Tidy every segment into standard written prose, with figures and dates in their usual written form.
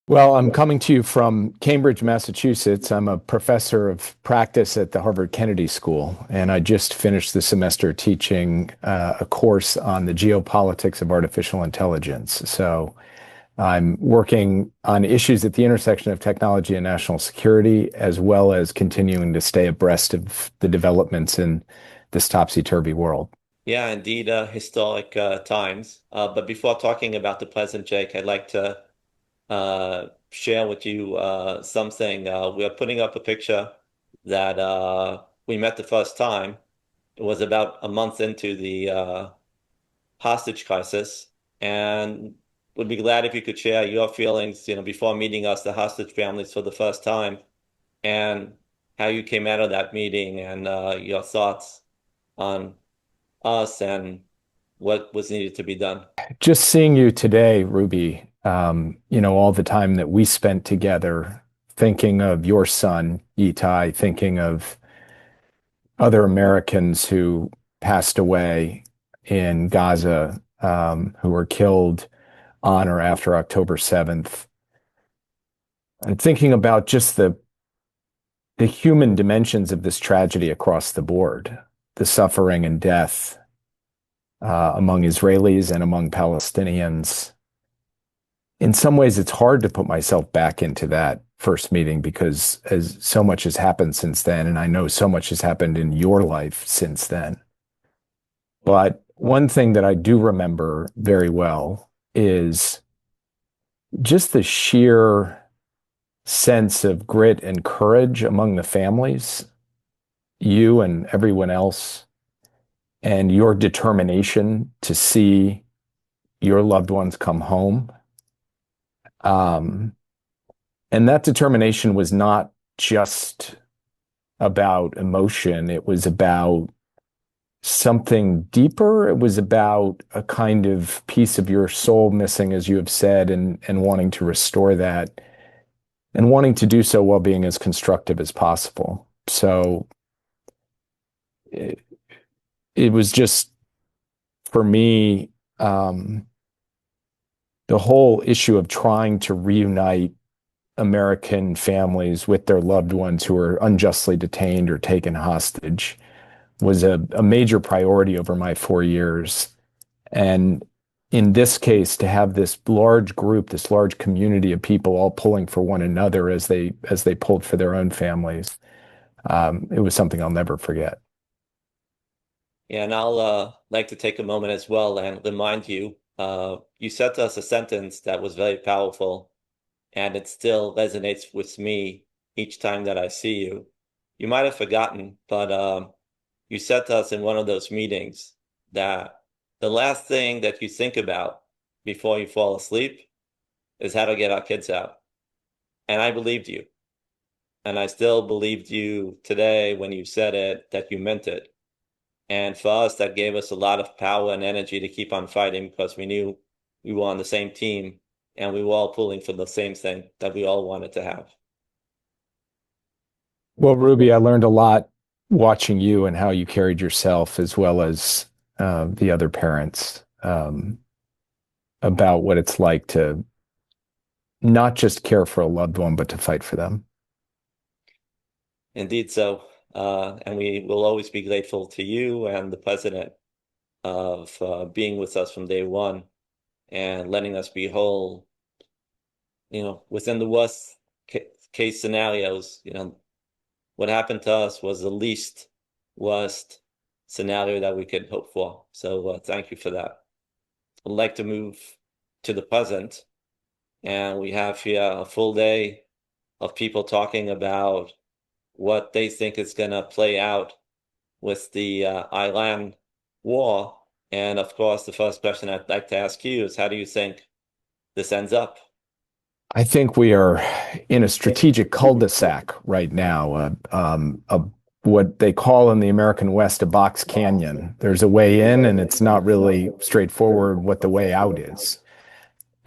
Well, I'm coming to you from Cambridge, Massachusetts. I'm a professor of practice at the Harvard Kennedy School, and I just finished the semester teaching a course on the geopolitics of artificial intelligence. So I'm working on issues at the intersection of technology and national security, as well as continuing to stay abreast of the developments in this topsy-turvy world. Yeah, indeed, historic times. But before talking about the present, Jake, I'd like to share with you something. We are putting up a picture that we met the first time. It was about a month into the hostage crisis, and would be glad if you could share your feelings, before meeting us, the hostage families, for the first time, and how you came out of that meeting and your thoughts on us and what was needed to be done. Just seeing you today, Ruby, all the time that we spent together thinking of your son, Itai, thinking of other Americans who passed away in Gaza, who were killed on or after October 7th, and thinking about just the human dimensions of this tragedy across the board, the suffering and death among Israelis and among Palestinians. In some ways, it's hard to put myself back into that first meeting because as so much has happened since then, and I know so much has happened in your life since then. But one thing that I do remember very well is just the sheer sense of grit and courage among the families, you and everyone else, and your determination to see your loved ones come home. Um, and that determination was not just about emotion, it was about something deeper. It was about a kind of piece of your soul missing, as you have said, and wanting to restore that and wanting to do so while being as constructive as possible. So it, it was just for me, the whole issue of trying to reunite American families with their loved ones who were unjustly detained or taken hostage was a major priority over my 4 years. And in this case, to have this large group, this large community of people all pulling for one another as they pulled for their own families, it was something I'll never forget. Yeah, and I'll like to take a moment as well and remind you, you said to us a sentence that was very powerful, and it still resonates with me each time that I see you. You might have forgotten, but you said to us in one of those meetings that the last thing that you think about before you fall asleep is how to get our kids out. And I believed you. And I still believed you today when you said it, that you meant it. And for us, that gave us a lot of power and energy to keep on fighting because we knew we were on the same team and we were all pulling for the same thing that we all wanted to have. Well, Ruby, I learned a lot watching you and how you carried yourself, as well as the other parents, about what it's like to not just care for a loved one, but to fight for them. Indeed so. And we will always be grateful to you and the president of being with us from day one and letting us be whole, within the worst case scenarios. What happened to us was the least worst scenario that we could hope for. So thank you for that. I'd like to move to the present, and we have here a full day of people talking about what they think is going to play out with the Iran war. And of course, the first question I'd like to ask you is, how do you think this ends up? I think we are in a strategic cul-de-sac right now, what they call in the American West a box canyon. There's a way in, and it's not really straightforward what the way out is.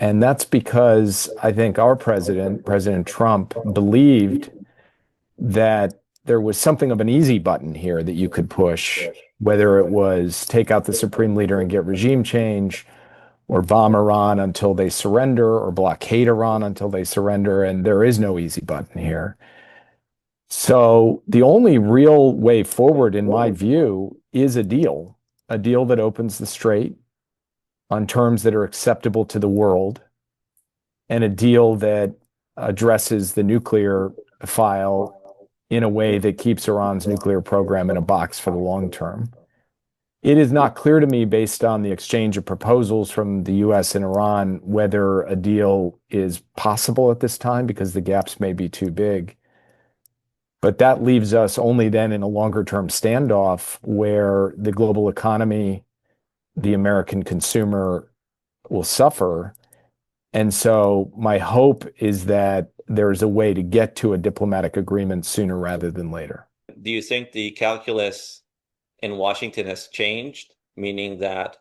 And that's because I think our president, President Trump, believed that there was something of an easy button here that you could push, whether it was take out the supreme leader and get regime change, or bomb Iran until they surrender or blockade Iran until they surrender. And there is no easy button here. So the only real way forward, in my view, is a deal that opens the strait on terms that are acceptable to the world, and a deal that addresses the nuclear file in a way that keeps Iran's nuclear program in a box for the long term. It is not clear to me, based on the exchange of proposals from the US and Iran, whether a deal is possible at this time because the gaps may be too big. But that leaves us only then in a longer term standoff where the global economy, the American consumer will suffer. And so my hope is that there's a way to get to a diplomatic agreement sooner rather than later. Do you think the calculus in Washington has changed, meaning that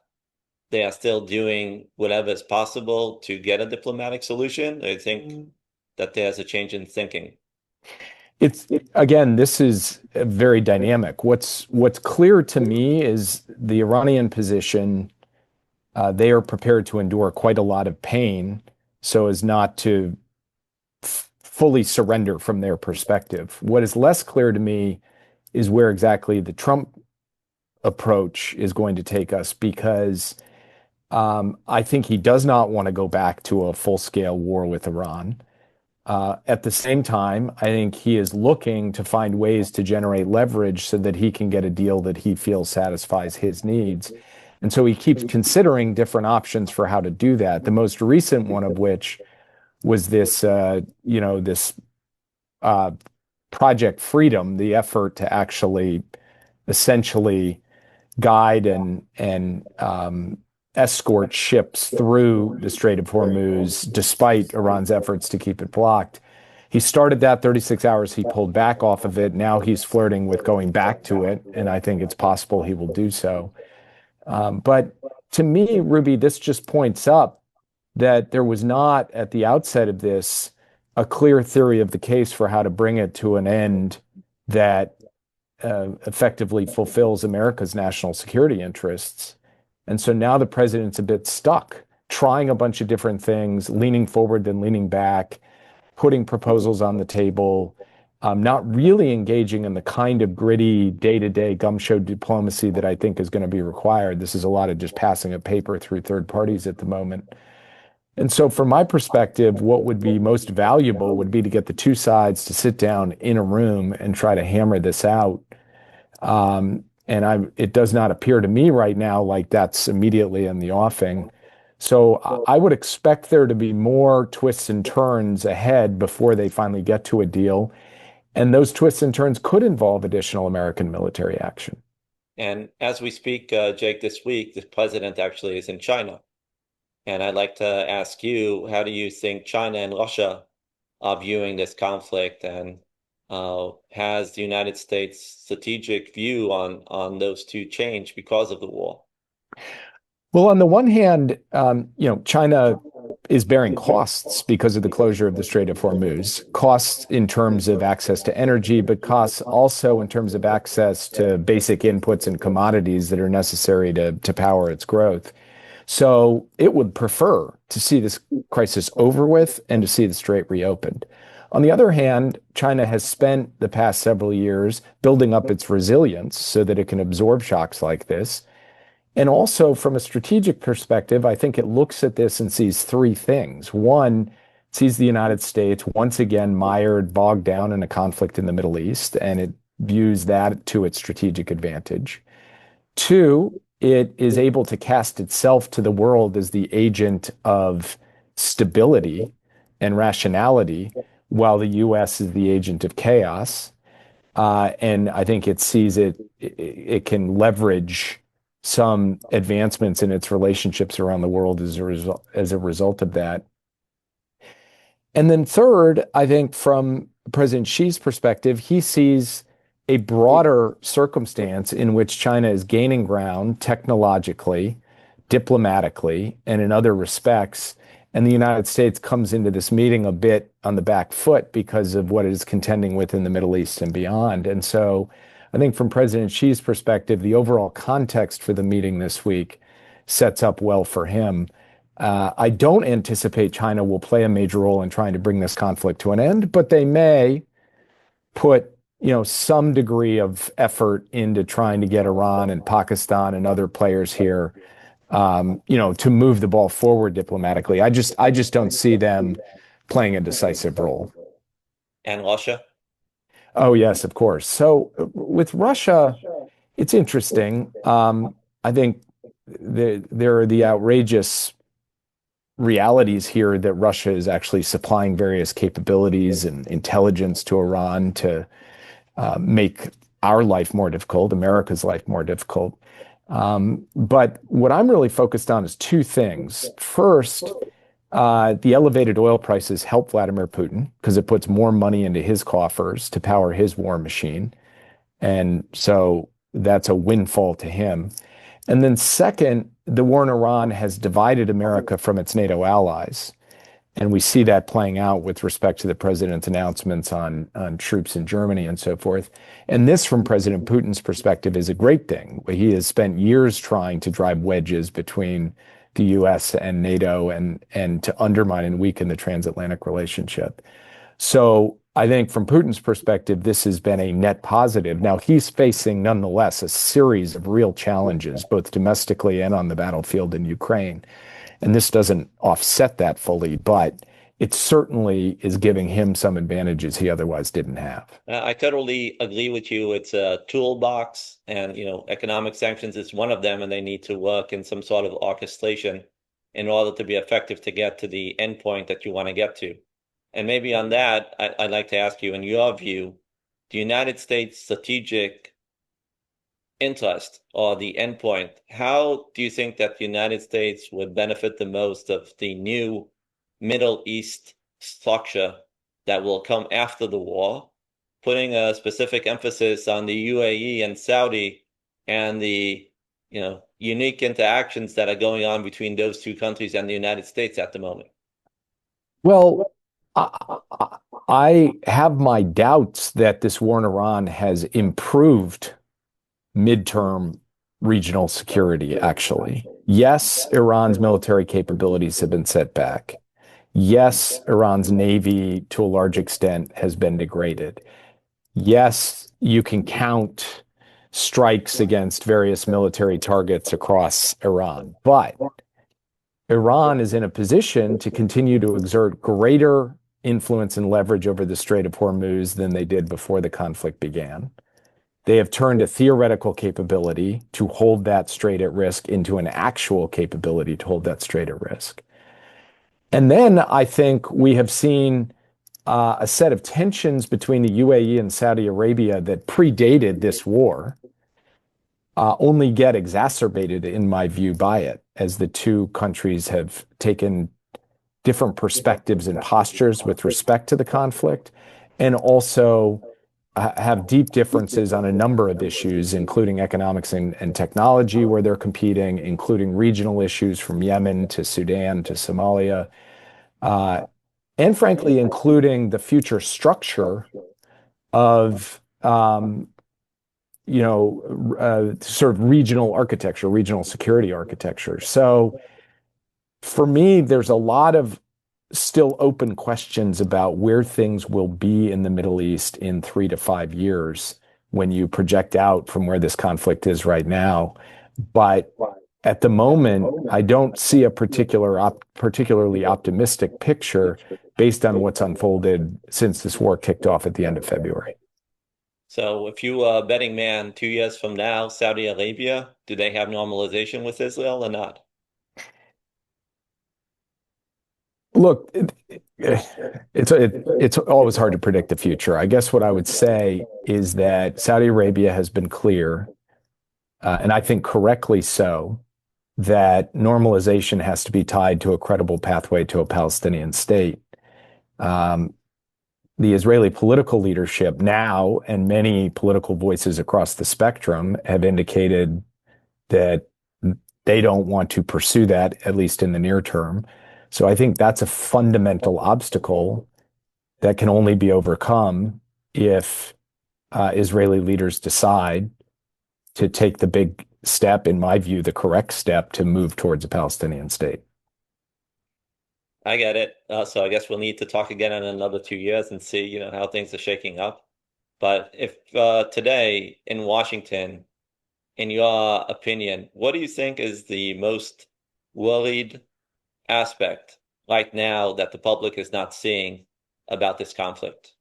they are still doing whatever is possible to get a diplomatic solution? I think that there's a change in thinking. It's again, this is very dynamic. What's clear to me is the Iranian position. They are prepared to endure quite a lot of pain so as not to fully surrender from their perspective. What is less clear to me is where exactly the Trump approach is going to take us, because I think he does not want to go back to a full-scale war with Iran. At the same time, I think he is looking to find ways to generate leverage so that he can get a deal that he feels satisfies his needs. And so he keeps considering different options for how to do that. The most recent one of which was this uh, Project Freedom, the effort to actually essentially guide and escort ships through the Strait of Hormuz, despite Iran's efforts to keep it blocked. He started that 36 hours. He pulled back off of it. Now he's flirting with going back to it, and I think it's possible he will do so. But to me, Ruby, this just points up that there was not at the outset of this a clear theory of the case for how to bring it to an end that effectively fulfills America's national security interests. And so now the president's a bit stuck, trying a bunch of different things, leaning forward, then leaning back, putting proposals on the table, not really engaging in the kind of gritty day-to-day gumshoe diplomacy that I think is going to be required. This is a lot of just passing a paper through third parties at the moment. And so from my perspective, what would be most valuable would be to get the two sides to sit down in a room and try to hammer this out. It does not appear to me right now like that's immediately in the offing. So I would expect there to be more twists and turns ahead before they finally get to a deal. And those twists and turns could involve additional American military action. And as we speak, Jake, this week, the president actually is in China. And I'd like to ask you, how do you think China and Russia are viewing this conflict? And has the United States' strategic view on those two changed because of the war? Well, on the one hand, China is bearing costs because of the closure of the Strait of Hormuz, costs in terms of access to energy, but costs also in terms of access to basic inputs and commodities that are necessary to power its growth. So it would prefer to see this crisis over with and to see the strait reopened. On the other hand, China has spent the past several years building up its resilience so that it can absorb shocks like this. And also, from a strategic perspective, I think it looks at this and sees three things. One, it sees the United States once again mired, bogged down in a conflict in the Middle East, and it views that to its strategic advantage. Two, it is able to cast itself to the world as the agent of stability and rationality, while the US is the agent of chaos. And I think it sees it can leverage some advancements in its relationships around the world as a result of that. And then third, I think from President Xi's perspective, he sees a broader circumstance in which China is gaining ground technologically, diplomatically, and in other respects. And the United States comes into this meeting a bit on the back foot because of what it is contending with in the Middle East and beyond. And so I think from President Xi's perspective, the overall context for the meeting this week sets up well for him. I don't anticipate China will play a major role in trying to bring this conflict to an end, but they may put, some degree of effort into trying to get Iran and Pakistan and other players here, to move the ball forward diplomatically. I just don't see them playing a decisive role. And Russia? Oh, yes, of course. So with Russia, it's interesting. I think there are the outrageous realities here that Russia is actually supplying various capabilities and intelligence to Iran to make our life more difficult, America's life more difficult. But what I'm really focused on is two things. First, the elevated oil prices help Vladimir Putin because it puts more money into his coffers to power his war machine. And so that's a windfall to him. And then second, the war in Iran has divided America from its NATO allies. And we see that playing out with respect to the president's announcements on troops in Germany and so forth. And this, from President Putin's perspective, is a great thing. He has spent years trying to drive wedges between the US and NATO and to undermine and weaken the transatlantic relationship. So I think from Putin's perspective, this has been a net positive. Now he's facing, nonetheless, a series of real challenges, both domestically and on the battlefield in Ukraine. And this doesn't offset that fully, but it certainly is giving him some advantages he otherwise didn't have. I totally agree with you. It's a toolbox, and economic sanctions is one of them, and they need to work in some sort of orchestration in order to be effective to get to the endpoint that you want to get to. And maybe on that, I'd like to ask you, in your view, the United States strategic interest or the endpoint, how do you think that the United States would benefit the most of the new Middle East structure that will come after the war, putting a specific emphasis on the UAE and Saudi and the unique interactions that are going on between those two countries and the United States at the moment? Well, I have my doubts that this war in Iran has improved midterm regional security, actually. Yes, Iran's military capabilities have been set back. Yes, Iran's navy, to a large extent, has been degraded. Yes, you can count strikes against various military targets across Iran, but Iran is in a position to continue to exert greater influence and leverage over the Strait of Hormuz than they did before the conflict began. They have turned a theoretical capability to hold that strait at risk into an actual capability to hold that strait at risk. And then I think we have seen a set of tensions between the UAE and Saudi Arabia that predated this war, only get exacerbated, in my view, by it, as the two countries have taken different perspectives and postures with respect to the conflict, and also have deep differences on a number of issues, including economics and technology, where they're competing, including regional issues from Yemen to Sudan to Somalia, and frankly, including the future structure of sort of regional architecture, regional security architecture. So for me, there's a lot of still open questions about where things will be in the Middle East in 3 to 5 years when you project out from where this conflict is right now. But at the moment, I don't see a particularly optimistic picture based on what's unfolded since this war kicked off at the end of February. So if you are a betting man, 2 years from now, Saudi Arabia, do they have normalization with Israel or not? Look, it's always hard to predict the future. I guess what I would say is that Saudi Arabia has been clear, and I think correctly so, that normalization has to be tied to a credible pathway to a Palestinian state. The Israeli political leadership now, and many political voices across the spectrum, have indicated that they don't want to pursue that, at least in the near term. So I think that's a fundamental obstacle that can only be overcome if Israeli leaders decide to take the big step, in my view, the correct step to move towards a Palestinian state. I get it. So I guess we'll need to talk again in another 2 years and see, how things are shaking up. But if today in Washington, in your opinion, what do you think is the most worried aspect right now that the public is not seeing about this conflict?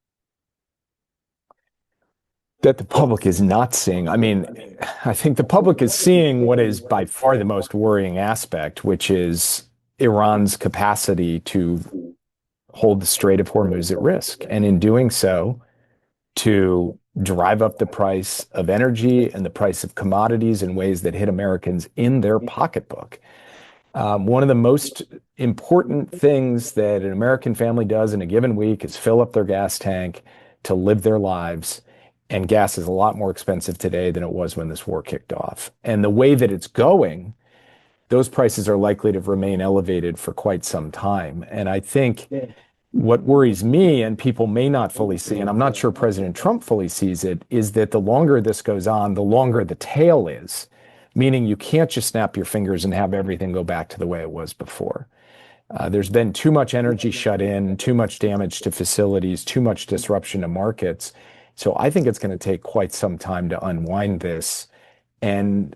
That the public is not seeing. I mean, I think the public is seeing what is by far the most worrying aspect, which is Iran's capacity to hold the Strait of Hormuz at risk. And in doing so, to drive up the price of energy and the price of commodities in ways that hit Americans in their pocketbook. One of the most important things that an American family does in a given week is fill up their gas tank to live their lives. And gas is a lot more expensive today than it was when this war kicked off. And the way that it's going, those prices are likely to remain elevated for quite some time. And I think what worries me, and people may not fully see, and I'm not sure President Trump fully sees it, is that the longer this goes on, the longer the tail is, meaning you can't just snap your fingers and have everything go back to the way it was before. There's been too much energy shut in, too much damage to facilities, too much disruption to markets. So I think it's going to take quite some time to unwind this. And,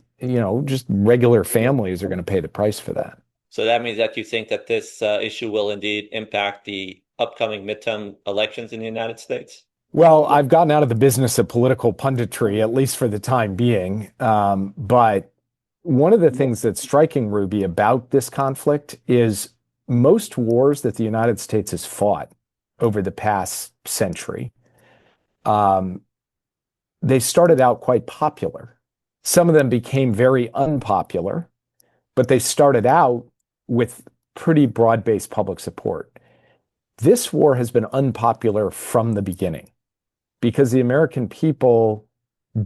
just regular families are going to pay the price for that. So that means that you think that this issue will indeed impact the upcoming midterm elections in the United States? Well, I've gotten out of the business of political punditry, at least for the time being. But one of the things that's striking, Ruby, about this conflict is most wars that the United States has fought over the past century, um, they started out quite popular. Some of them became very unpopular, but they started out with pretty broad-based public support. This war has been unpopular from the beginning because the American people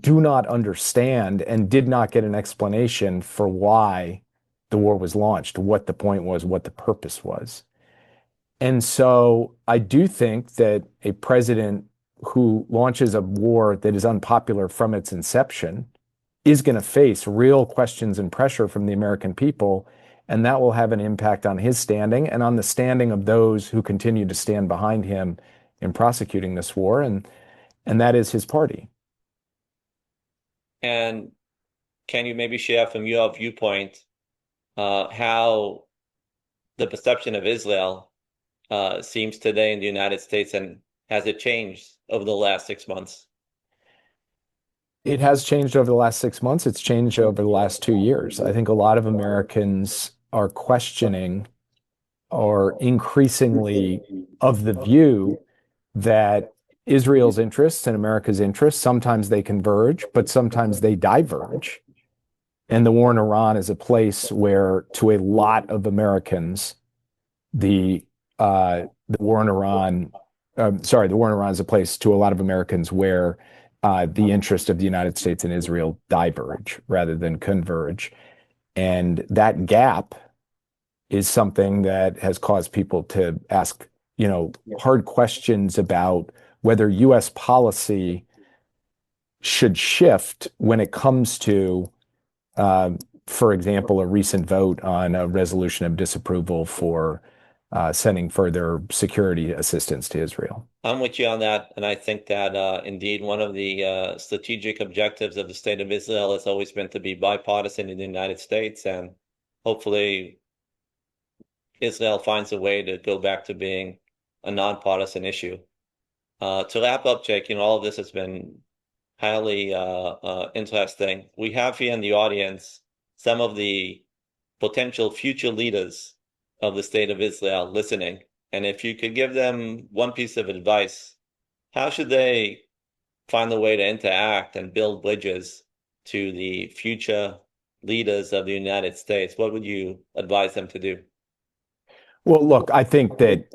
do not understand and did not get an explanation for why the war was launched, what the point was, what the purpose was. And so I do think that a president who launches a war that is unpopular from its inception is going to face real questions and pressure from the American people. And that will have an impact on his standing and on the standing of those who continue to stand behind him in prosecuting this war. And that is his party. And can you maybe share from your viewpoint how the perception of Israel seems today in the United States, and has it changed over the last 6 months? It has changed over the last 6 months. It's changed over the last 2 years. I think a lot of Americans are questioning or increasingly of the view that Israel's interests and America's interests, sometimes they converge, but sometimes they diverge. And the war in Iran is a place where, to a lot of Americans, the war in Iran, the war in Iran is a place to a lot of Americans where the interest of the United States and Israel diverge rather than converge. And that gap is something that has caused people to ask, hard questions about whether U.S. policy should shift when it comes to, for example, a recent vote on a resolution of disapproval for sending further security assistance to Israel. I'm with you on that, and I think that indeed one of the strategic objectives of the State of Israel has always been to be bipartisan in the United States, and hopefully Israel finds a way to go back to being a nonpartisan issue. To wrap up, Jake, all of this has been highly interesting. We have here in the audience some of the potential future leaders of the State of Israel listening. And if you could give them one piece of advice, how should they find a way to interact and build bridges to the future leaders of the United States? What would you advise them to do? Well, look, I think that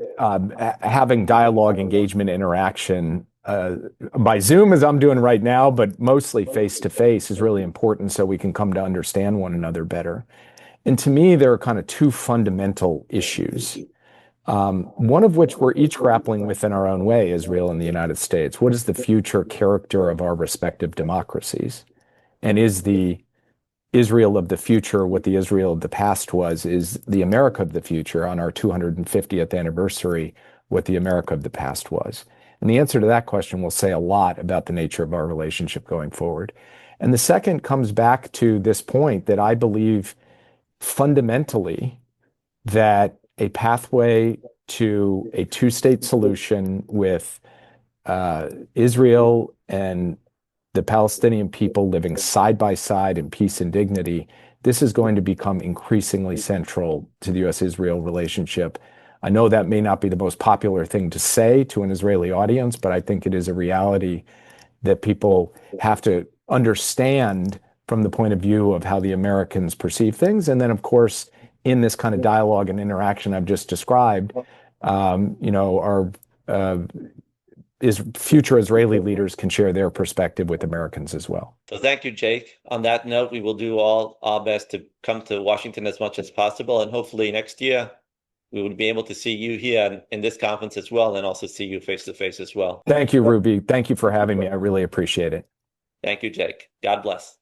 having dialogue, engagement, interaction by Zoom, as I'm doing right now, but mostly face to face, is really important so we can come to understand one another better. And to me, there are kind of two fundamental issues, one of which we're each grappling with in our own way, Israel and the United States. What is the future character of our respective democracies? And is the Israel of the future, what the Israel of the past was, is the America of the future on our 250th anniversary, what the America of the past was? And the answer to that question will say a lot about the nature of our relationship going forward. And the second comes back to this point that I believe fundamentally that a pathway to a two-state solution with Israel and the Palestinian people living side by side in peace and dignity, this is going to become increasingly central to the U.S.-Israel relationship. I know that may not be the most popular thing to say to an Israeli audience, but I think it is a reality that people have to understand from the point of view of how the Americans perceive things. And then, of course, in this kind of dialogue and interaction I've just described, our uh, is future Israeli leaders can share their perspective with Americans as well. So thank you, Jake. On that note, we will do all our best to come to Washington as much as possible, and hopefully next year we will be able to see you here in this conference as well, and also see you face to face as well. Thank you, Ruby. Thank you for having me. I really appreciate it. Thank you, Jake. God bless.